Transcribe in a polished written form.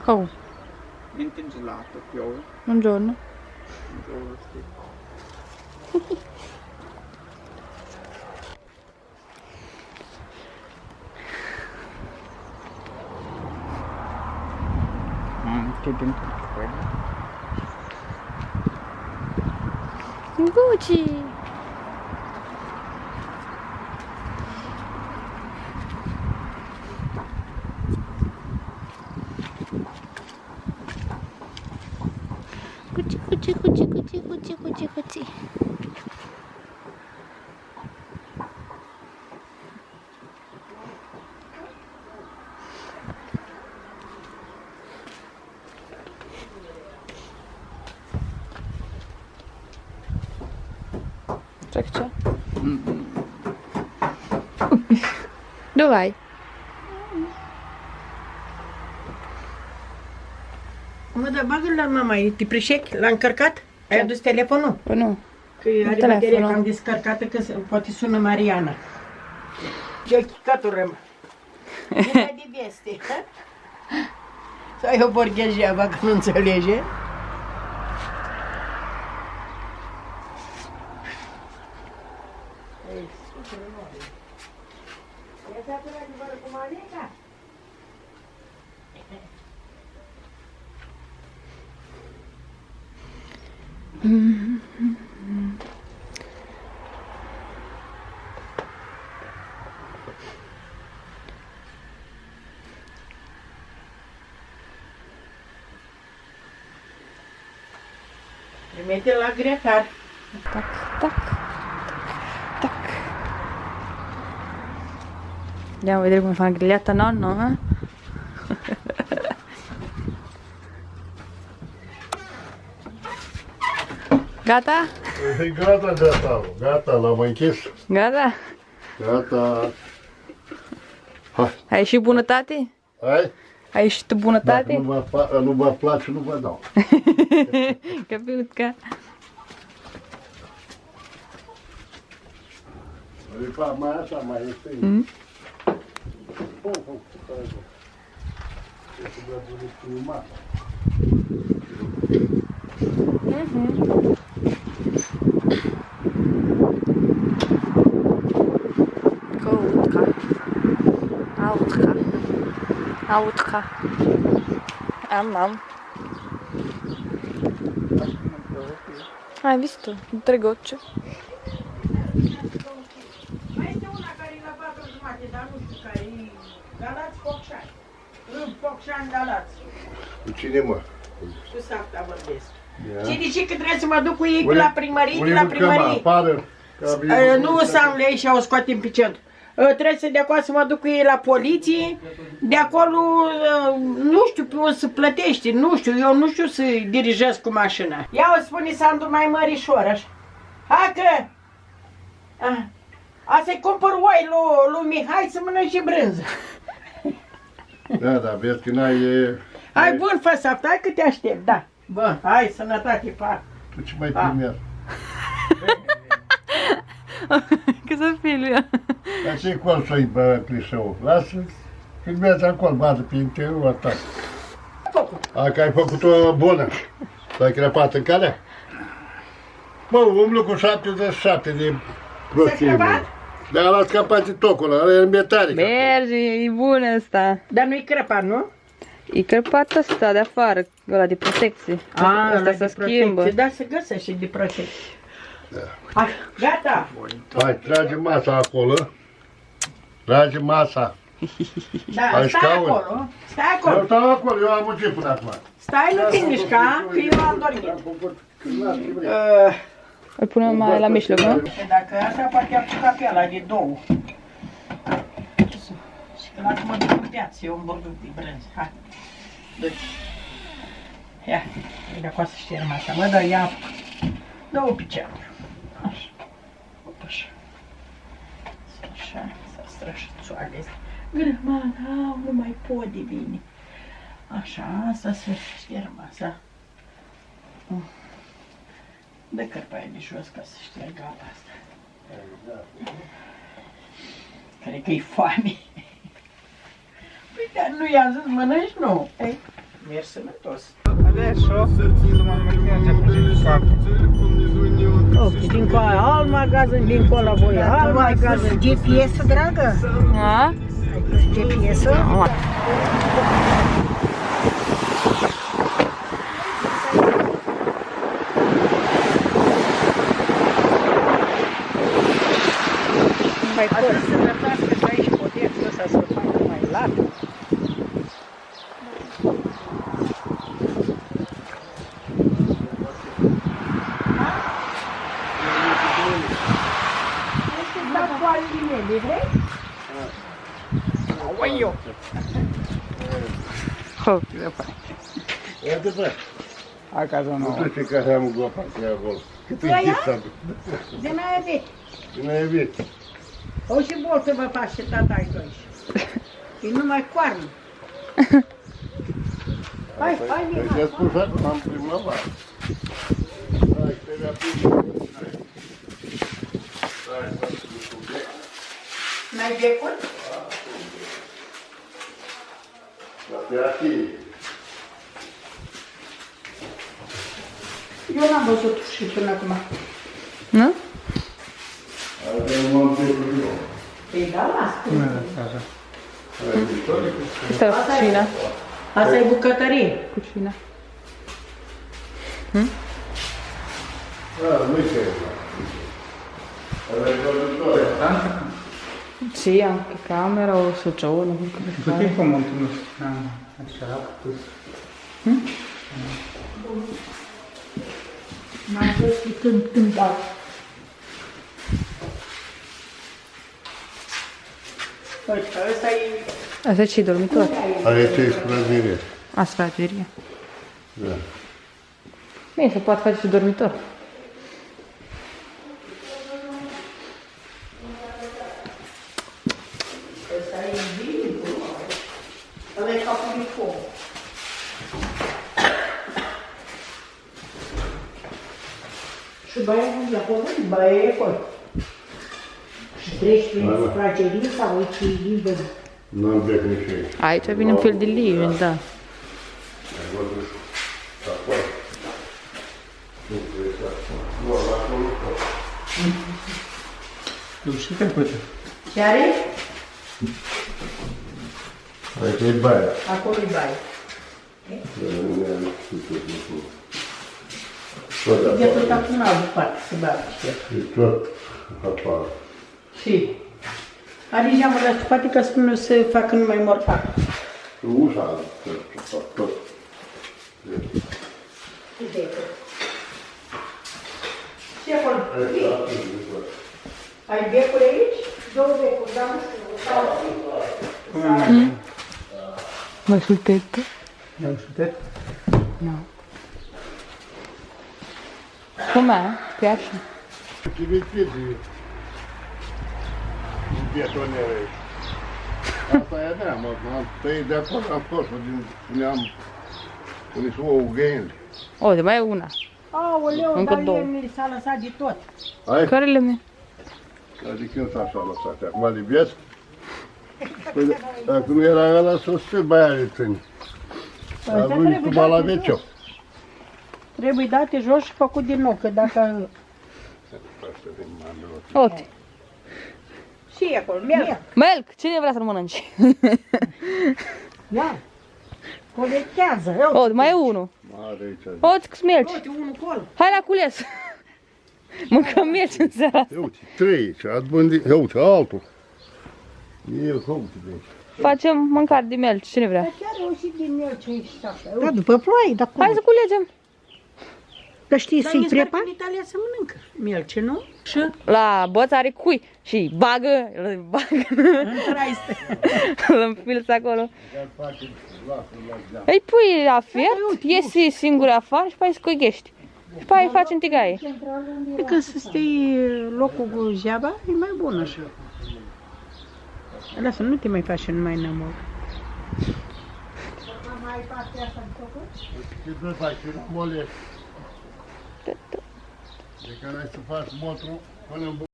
How? Niente gelato, piove. Buongiorno. Buongiorno, sì. Che dentro anche quello. Gucci! Gucci, Gucci, Gucci, Gucci, Gucci, Gucci, Gucci. Ce che c'è? Dove vai? Mă, dar bagă-l la mama, e tiprișec, l-a încărcat? Ai adus telefonul? Păi nu. Că are Telefonul. bateria cam descărcată, că poate sună Mariana. Ce-o chicatul rămă. Vine de veste, ha? Sau e o borghejeava că nu înțelege? Mete la grătar. Tac, tac, tac. Andiamo a vedere come fa una grigliata nonno, eh? Gata? Gata, gata, gata, l-am închis. Gata? Gata. Hai. Ai și bunătate? Hai? Ai și tu Dacă bunătate? nu vă place, nu vă dau. Capiutka. Mai așa, mai este. Kołka. Autka. Autka. Am. Hai visto? 3 gocce. Mai este una care e la 4:30, dar nu știu care e. Galați Focșani. Rând Focșani Galați. Cu cine, mă? Cu Safta vorbesc. Ia. Și de ce că trebuie să mă duc cu ei pe la primărie, pe la primărie? Nu s-am lei și au scoatem pe centru. Trebuie să de acolo să mă duc cu ei la poliție, de acolo, nu știu pe unde să plătește, nu știu, eu nu știu să dirijez cu mașina. Ia o spune Sandu mai mărișor, așa. Hai că, a să-i cumpăr oi lui Mihai să mănânci și brânză. Da, da, vezi că n-ai... Hai bun, fă Safta, hai că te aștept, da. Bă, hai, sănătate, pa. Tu ce mai primează? Che să figlio. Dar ce-i acolo să-i bă clișeu? Lasă, filmează acolo, bată pe interiorul ta. A, că ai făcut-o bună. L-ai crăpat în calea? Bă, umblu cu 77 de prostie. Dar l-a scăpat de tocul ăla, ăla e metalic. Merge, e bună asta. Dar nu-i crăpat, nu? E crăpat ăsta de afară, ăla de protecție. Asta se schimbă. Da, se găsește de protecție. Hai, gata! Hai, trage masa acolo. Trage masa. Da, Ai stai scaun? acolo, stai Eu acolo. stau acolo, eu am muncit până acum. Stai, nu te mișca, că eu am dormit. Îl punem mai la mijloc, nu? Dacă așa poate apuca pe ăla de 2. Lasă-mă duc în piață, eu îmi borduc de brânză. Hai, du-te. Ia, e de acolo să ștergem asta. Mă, dă, ia, dă-o piciorul. Așa, așa. Așa, să strășățoale. Grămana, nu mai pot de bine. Așa, asta să ștergem asta. Dă cărpa aia de jos ca să ștergă apa asta. Cred că e foame. Păi, dar nu i-am zis mănânci? Nu. Ei, Mergi sănătos. Adesso domani mattina già faccio il fatto. Ok, dincolo alt magazin, dincolo la voi alt magazin. GPS, dragă? A? Ai pus GPS-ul? Mai Asta să rătască și aici potexul ăsta să facă mai lat. Ho. Это так. A casa Ну nuova. ты carregamos igual pra cá agora. Que tem Vai, que ah? sabe. De mai aveți. Não é ver. O și boltă vă face tata aici. E numai coarnă. Hai, hai, Eu Mihai. já puxado am primăvară. Hai, trebuie a N-ai becul? Até aqui. Eu n-am văzut și până acum. Nu? Avem un pic de nou. Păi da, lasă. Casa. Asta e cucina. Asta e bucătărie. Cucina. Ah, nu c'è. Aveva il Tanta? Sì, anche camera o soggiorno. quello che vuoi fare. Perché monti uno strano? N-am văzut când dau. Uite, ăsta e... Asta ce-i dormitor? Aici e spălătorie. A, sfragerie. Da. Bine, se poate face și dormitor. Ăsta e bine, ăla e capul de foc. Și baia e acolo? Baia e acolo. Și treci prin sufragerie sau e liber? Nu am bec nici aici. Aici vine un fel de living, da. Ai văzut? Acolo. Nu trebuie să... Nu, acolo nu pot. Tu și te poți. Ce are? Aici e baia. Acolo e baia. Tot De afară. tot acum altă parte să bată și el. E tot afară. Și? Adică am lăsat poate că spune să facă numai mortar. Ușa, tot. Ce acolo? Ai becuri aici? Două becuri, dar nu știu. Come mai? Vai sul tetto? Andiamo sul tetto? No. Com'è? Piace? Ce vezi în pietonere aici. Asta e mea, mă, am tăiat de acolo, am fost din neam, unde sunt ouă găini. Oh, de mai e una. Aoleu, Încă dar două. el mi s-a lăsat de tot. Hai, Care le mie? adică când s-a așa lăsat, acum de viață? Păi, dacă nu era ăla, să se băia de ține. Ăsta A vrut trebuie cumva la date veceu. jos. Trebuie date jos și făcut din nou, că dacă... Uite. Și e acolo, merg. Melk, cine vrea să-l mănânci? Ia. Colectează. Oh, mai e unul. Mare aici. Uite câți melci. Uite, unul acolo. Hai la cules. Mâncăm melci în seara asta. Ia uite, 3 aici, ați bândit, ia uite, altul. E, uite de aici. Facem mâncare de melci, cine vrea? Dar chiar o și din el ce și așa. Da, după ploaie, dar cum? Hai să culegem. Dar știi să-i prepa? În Italia se mănâncă mielce, nu? Și La băț are cui și bagă, în traiste. îl înfilți acolo. Îi pui la fiert, iesi singur afară și pe aia scoghești. Și pe aia faci în tigaie. Când să stai locul cu zeaba, e mai bun așa. Lasă, nu te mai faci numai înămol. Ce să faci, mole? De care ai să faci motru până în